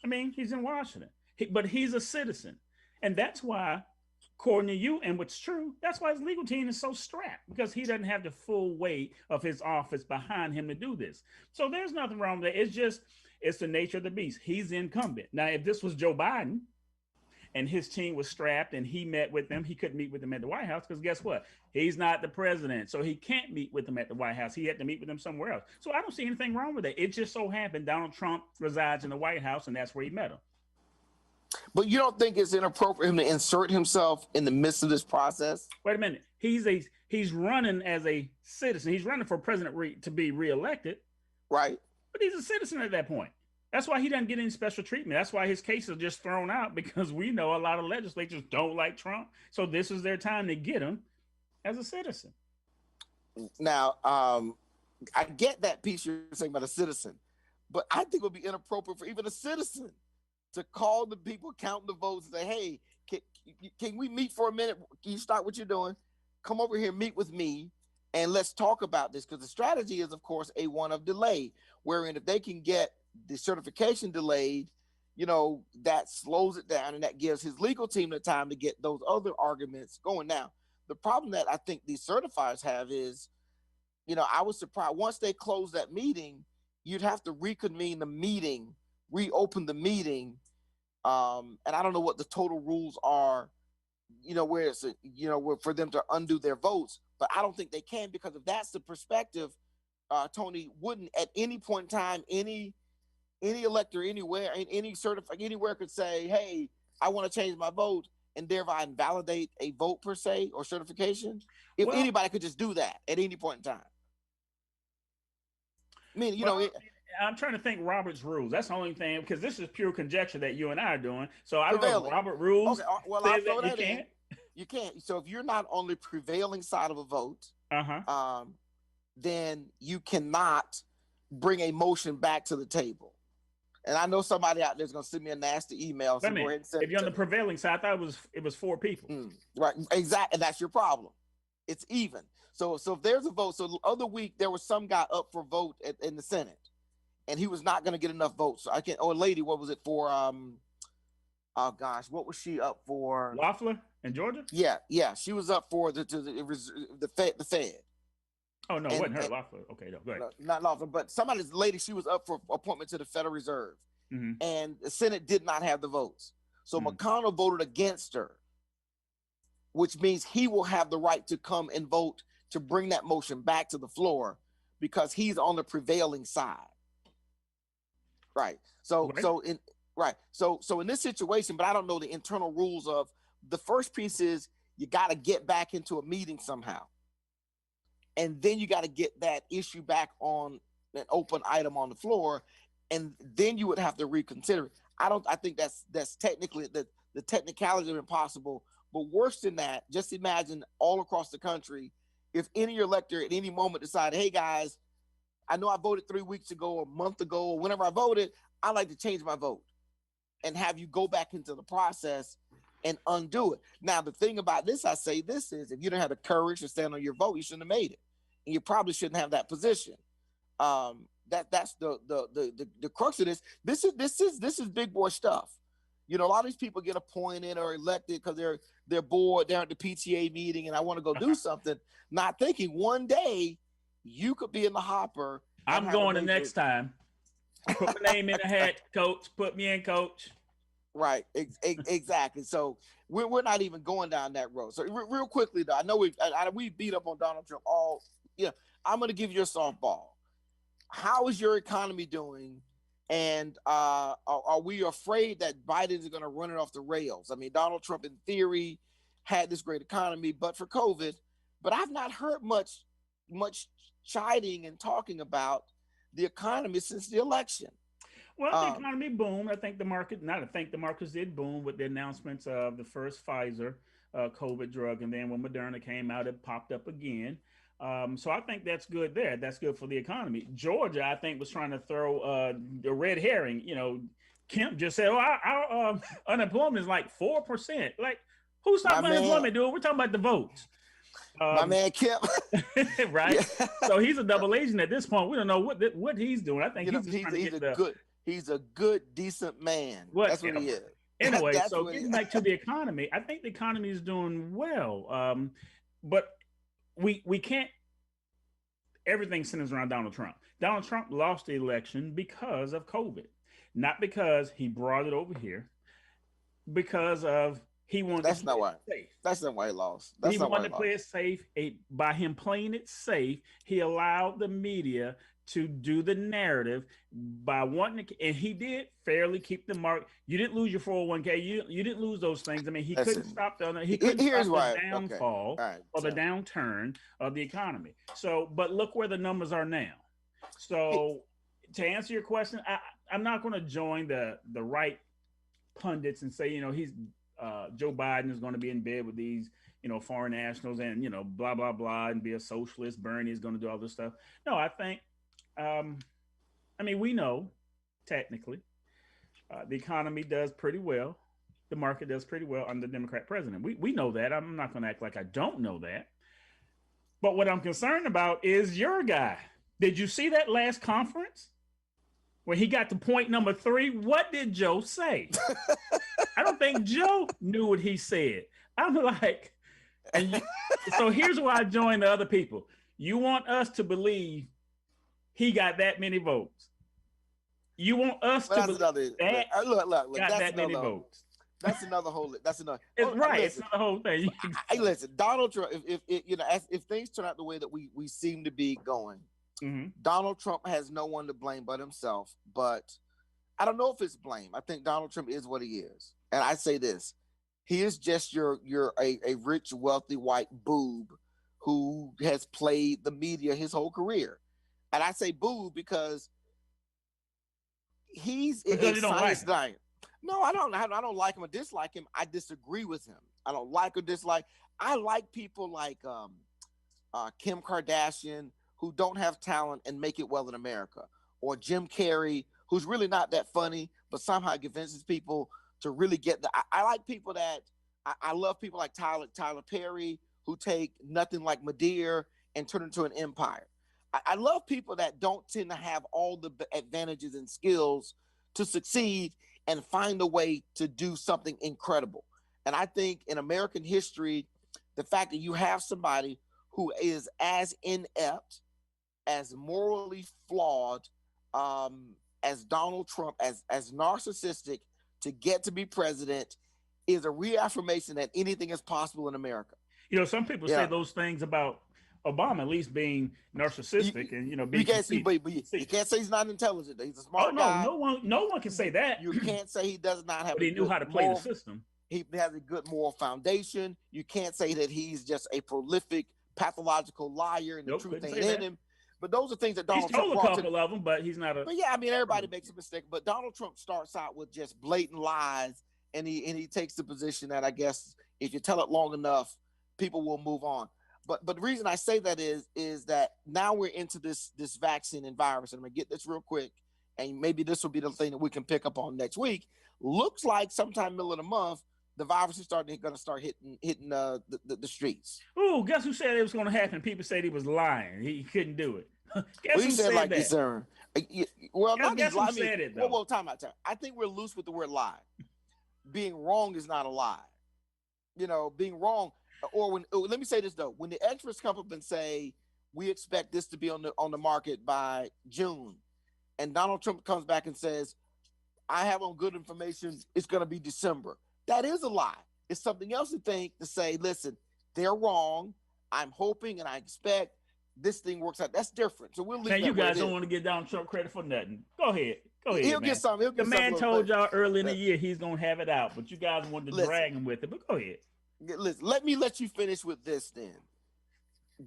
I mean, he's in Washington, but he's a citizen. And that's why, according to you, and what's true, that's why his legal team is so strapped, because he doesn't have the full weight of his office behind him to do this. So there's nothing wrong with it. It's the nature of the beast. He's the incumbent. Now, if this was Joe Biden and his team was strapped and he met with them, he couldn't meet with them at the White House, because guess what? He's not the president. So he can't meet with them at the White House. He had to meet with them somewhere else. So I don't see anything wrong with it. It just so happened Donald Trump resides in the White House, and that's where he met him. But you don't think it's inappropriate for him to insert himself in the midst of this process? Wait a minute. He's running as a citizen. He's running for president to be reelected. Right. But he's a citizen at that point. That's why he doesn't get any special treatment. That's why his case is just thrown out, because we know a lot of legislatures don't like Trump. So this is their time to get him as a citizen. Now, I get that piece you're saying about a citizen, but I think it would be inappropriate for even a citizen to call the people counting the votes and say, hey, can we meet for a minute? Can you stop what you're doing? Come over here, meet with me, and let's talk about this. Because the strategy is, of course, a one of delay, wherein if they can get the certification delayed, that slows it down, and that gives his legal team the time to get those other arguments going. Now, the problem that I think these certifiers have is, I was surprised once they closed that meeting, you'd have to reconvene the meeting, reopen the meeting. And I don't know what the total rules are, where it's, where for them to undo their votes, but I don't think they can, because if that's the perspective, Tony, wouldn't at any point in time, any elector anywhere, any certified anywhere could say, hey, I want to change my vote, and thereby invalidate a vote per se or certification? If anybody could just do that at any point in time. I mean, I'm trying to think Robert's rules. That's the only thing, because this is pure conjecture that you and I are doing. So I don't know if Robert rules. Okay, well, I'll throw that in. You can't. So if you're not on the prevailing side of a vote, then you cannot bring a motion back to the table. And I know somebody out there is going to send me a nasty email. So go ahead and send if you're on the prevailing side, I thought it was 4 people. Right, exactly. And that's your problem. It's even. So if there's a vote, so the other week there was some guy up for vote in the Senate, and he was not going to get enough votes. So a lady, what was it for? Oh gosh, what was she up for? Loeffler in Georgia? Yeah, she was up for the Fed. Oh no, it wasn't her. Loeffler. Okay, no, go ahead. No, not Loeffler, but somebody's lady. She was up for appointment to the Federal Reserve, and the Senate did not have the votes. So McConnell voted against her, which means he will have the right to come and vote to bring that motion back to the floor, because he's on the prevailing side. Right. So in this situation, but I don't know the internal rules of the first piece is you got to get back into a meeting somehow. And then you got to get that issue back on an open item on the floor. And then you would have to reconsider it. I think that's technically the technicalities are impossible, but worse than that, just imagine all across the country, if any elector at any moment decided, hey guys, I know I voted 3 weeks ago or a month ago or whenever I voted, I'd like to change my vote, and have you go back into the process and undo it. Now, the thing about this, I say this is, if you don't have the courage to stand on your vote, you shouldn't have made it. And you probably shouldn't have that position. That's the crux of this. This is big boy stuff. A lot of these people get appointed or elected because they're bored, they're at the PTA meeting, and I want to go do something, not thinking one day you could be in the hopper. I'm going the next time. Put my name in the hat, coach. Put me in, coach. Right, exactly. So we're not even going down that road. So real quickly, though, I know we beat up on Donald Trump all. I'm going to give you a softball. How is your economy doing? And are we afraid that Biden is going to run it off the rails? I mean, Donald Trump, in theory, had this great economy, but for COVID. But I've not heard much chiding and talking about the economy since the election. Well, the economy boomed. I think the markets did boom with the announcements of the first Pfizer COVID drug, and then when Moderna came out, it popped up again. So I think that's good there. That's good for the economy. Georgia, I think, was trying to throw the red herring. Kemp just said, "Oh, our unemployment is like 4%." Like, who stopped unemployment, dude? We're talking about the votes. My man Kemp, right? Yeah. So he's a double agent at this point. We don't know what he's doing. I think he's a good, decent man. That's what he is. Anyway, so getting back to the economy, I think the economy is doing well. But we can't. Everything centers around Donald Trump. Donald Trump lost the election because of COVID, not because he brought it over here, because of he wanted. That's not why. Safe. That's not why he lost. He wanted to play it safe. By him playing it safe, he allowed the media to do the narrative by wanting to, and he did fairly keep the mark. You didn't lose your 401k. You didn't lose those things. I mean, he couldn't stop the downfall or the downturn of the economy. So, but look where the numbers are now. So, to answer your question, I'm not going to join the right pundits and say, he's Joe Biden is going to be in bed with these, foreign nationals and, blah, blah, blah, and be a socialist. Bernie is going to do all this stuff. No, I think, we know technically the economy does pretty well. The market does pretty well under the Democrat president. We know that. I'm not going to act like I don't know that. But what I'm concerned about is your guy. Did you see that last conference when he got to point number 3? What did Joe say? I don't think Joe knew what he said. I'm like, so here's why I joined the other people. You want us to believe he got that many votes. You want us to believe that got that many votes. That's another whole. That's another. It's right. It's not the whole thing. Hey, listen, Donald Trump. If things turn out the way that we seem to be going, Donald Trump has no one to blame but himself. But I don't know if it's blame. I think Donald Trump is what he is, and I say this: he is just a rich, wealthy white boob who has played the media his whole career. And I say boob because he's a science giant. No, I don't like him or dislike him. I disagree with him. I don't like or dislike. I like people like Kim Kardashian who don't have talent and make it well in America, or Jim Carrey who's really not that funny but somehow convinces people to really get the. I like people that I love people like Tyler Perry who take nothing like Madeira and turn it into an empire. I love people that don't tend to have all the advantages and skills to succeed and find a way to do something incredible. And I think in American history, the fact that you have somebody who is as inept, as morally flawed as Donald Trump, as narcissistic to get to be president is a reaffirmation that anything is possible in America. Some people say those things about Obama, at least being narcissistic and being you can't say he's not intelligent. He's a smart guy. No one can say that. You can't say he does not have. But he knew how to play the system. He has a good moral foundation. You can't say that he's just a prolific, pathological liar and the truth ain't in him. But those are things that Donald Trump told a couple of them, but he's not a. But yeah, everybody makes a mistake. But Donald Trump starts out with just blatant lies, and he takes the position that I guess if you tell it long enough, people will move on. But the reason I say that is that now we're into this vaccine and virus, and I'm gonna get this real quick, and maybe this will be the thing that we can pick up on next week. Looks like sometime middle of the month, the virus is going to start hitting the streets. Ooh, guess who said it was going to happen? People said he was lying. He couldn't do it. Guess who said that? Concern. Well, guess who said it though? Well, time. I think we're loose with the word lie. Being wrong is not a lie. Being wrong. Or let me say this though, when the experts come up and say we expect this to be on the market by June, and Donald Trump comes back and says, I have on good information it's going to be December. That is a lie. It's something else to say, listen, they're wrong. I'm hoping and I expect this thing works out. That's different. So we'll leave. You guys don't want to give Donald Trump credit for nothing. Go ahead. He'll get some. The man told y'all early in the year he's going to have it out, but you guys wanted to drag him with it. But go ahead. Listen, let me let you finish with this then.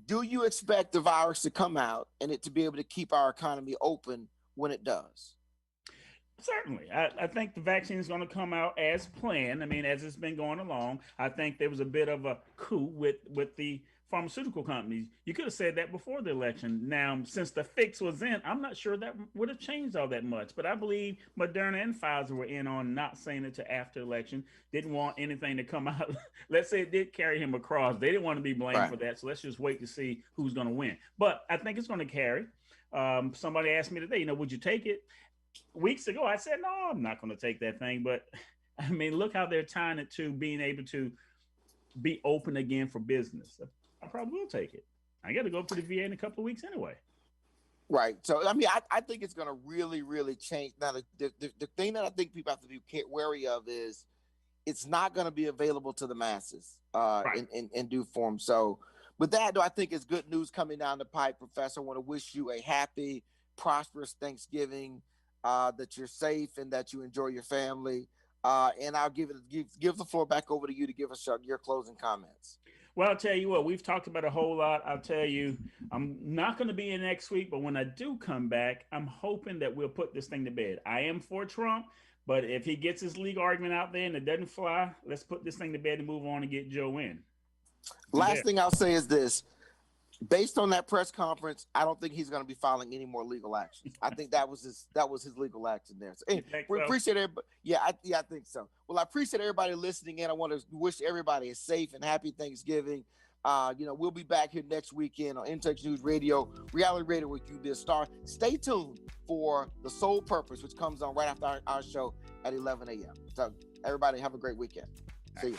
Do you expect the virus to come out and it to be able to keep our economy open when it does? Certainly. I think the vaccine is going to come out as planned. As it's been going along. I think there was a bit of a coup with the pharmaceutical companies. You could have said that before the election. Now, since the fix was in, I'm not sure that would have changed all that much. But I believe Moderna and Pfizer were in on not saying it to after election. Didn't want anything to come out. Let's say it did carry him across. They didn't want to be blamed for that. So let's just wait to see who's going to win. But I think it's going to carry. Somebody asked me today, would you take it? Weeks ago, I said, no, I'm not going to take that thing. But I mean, look how they're tying it to being able to be open again for business. I probably will take it. I got to go to the VA in a couple of weeks anyway. Right. So, I mean, I think it's going to really, really change. Now, the thing that I think people have to be wary of is it's not going to be available to the masses in due form. So, with that, though, I think it's good news coming down the pipe, Professor. I want to wish you a happy, prosperous Thanksgiving, that you're safe and that you enjoy your family. And I'll give the floor back over to you to give us your closing comments. Well, I'll tell you what, we've talked about a whole lot. I'll tell you, I'm not going to be in next week, but when I do come back, I'm hoping that we'll put this thing to bed. I am for Trump, but if he gets his legal argument out there and it doesn't fly, let's put this thing to bed and move on and get Joe in. Last thing I'll say is this. Based on that press conference, I don't think he's going to be filing any more legal actions. I think that was his legal action there. So, we appreciate everybody. Yeah, I think so. Well, I appreciate everybody listening in. I want to wish everybody a safe and happy Thanksgiving. We'll be back here next weekend on Intex News Radio, Reality Radio with you, this star. Stay tuned for The Sole Purpose, which comes on right after our show at 11 a.m. So everybody have a great weekend. See you.